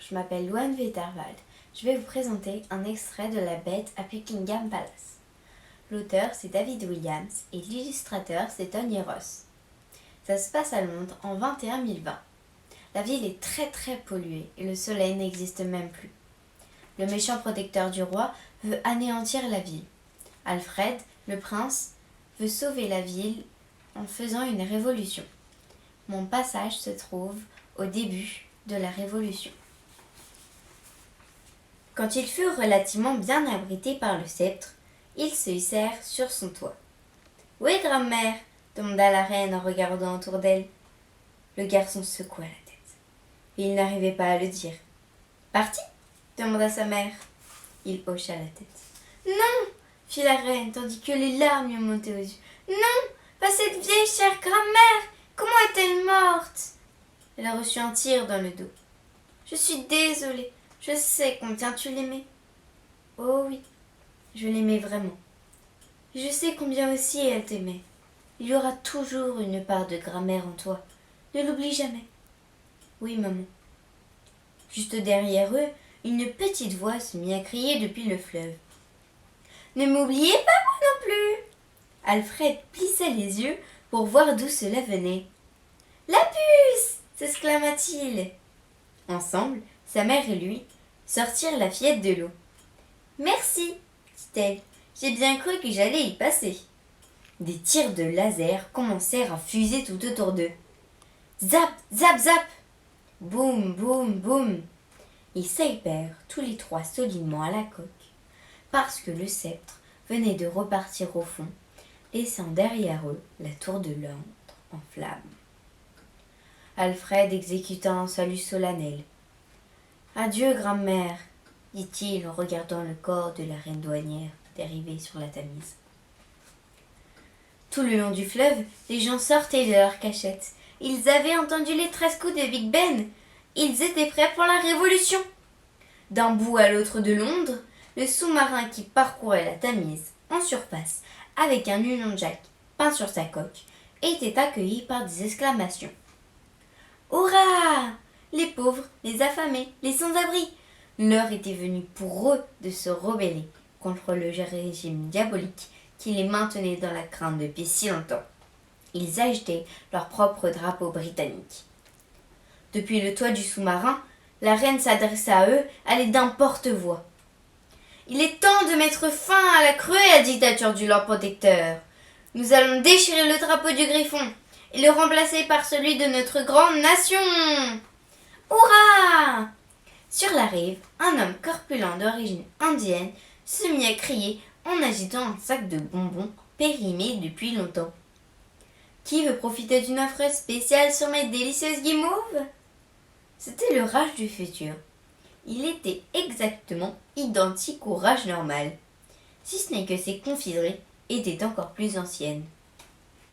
je m'appelle Louane Veterwald. Je vais vous présenter un extrait de La Bête à Buckingham Palace. L'auteur, c'est David Williams et l'illustrateur, c'est Tony Ross. Ça se passe à Londres en 21020. La ville est très très polluée et le soleil n'existe même plus. Le méchant protecteur du roi veut anéantir la ville. Alfred, le prince, veut sauver la ville en faisant une révolution. Mon passage se trouve au début de la Révolution. Quand ils furent relativement bien abrités par le sceptre, ils se hissèrent sur son toit. « Où est grand-mère » demanda la reine en regardant autour d'elle. Le garçon secoua la tête. Il n'arrivait pas à le dire. « Parti » demanda sa mère. Il hocha la tête. « Non » fit la reine, tandis que les larmes lui montaient aux yeux. « Non, pas cette vieille chère grand-mère. Comment est-elle morte ?» Elle a reçu un tir dans le dos. « Je suis désolée. Je sais combien tu l'aimais. » « Oh oui, je l'aimais vraiment. Je sais combien aussi elle t'aimait. Il y aura toujours une part de grammaire en toi. Ne l'oublie jamais. »« Oui, maman. » Juste derrière eux, une petite voix se mit à crier depuis le fleuve. « Ne m'oubliez pas, moi non plus !» Alfred plissa les yeux pour voir d'où cela venait. « La puce !» s'exclama-t-il. Ensemble, sa mère et lui sortirent la fillette de l'eau. « Merci, dit-elle, j'ai bien cru que j'allais y passer. » Des tirs de laser commencèrent à fuser tout autour d'eux. Zap, zap, zap. Boum, boum, boum. Ils s'appèrent tous les trois solidement à la coque, parce que le sceptre venait de repartir au fond, laissant derrière eux la tour de Londres en flammes. Alfred exécuta un salut solennel. « Adieu, grand-mère, » dit-il en regardant le corps de la reine douanière dériver sur la Tamise. Tout le long du fleuve, les gens sortaient de leurs cachettes. Ils avaient entendu les 13 coups de Big Ben. Ils étaient prêts pour la Révolution. D'un bout à l'autre de Londres, le sous-marin qui parcourait la Tamise en surface avec un Union Jack peint sur sa coque était accueilli par des exclamations. « Hurrah ! Les pauvres, les affamés, les sans-abri !» L'heure était venue pour eux de se rebeller contre le régime diabolique qui les maintenait dans la crainte depuis si longtemps. Ils agitaient leur propre drapeau britannique. Depuis le toit du sous-marin, la reine s'adressa à eux à l'aide d'un porte-voix. « Il est temps de mettre fin à la cruelle dictature du Lord Protecteur. Nous allons déchirer le drapeau du Griffon et le remplacer par celui de notre grande nation. Hurrah !» Sur la rive, un homme corpulent d'origine indienne se mit à crier en agitant un sac de bonbons périmés depuis longtemps. « Qui veut profiter d'une offre spéciale sur mes délicieuses guimauves ?» C'était le rage du futur. Il était exactement identique au rage normal, si ce n'est que ses confiseries étaient encore plus anciennes.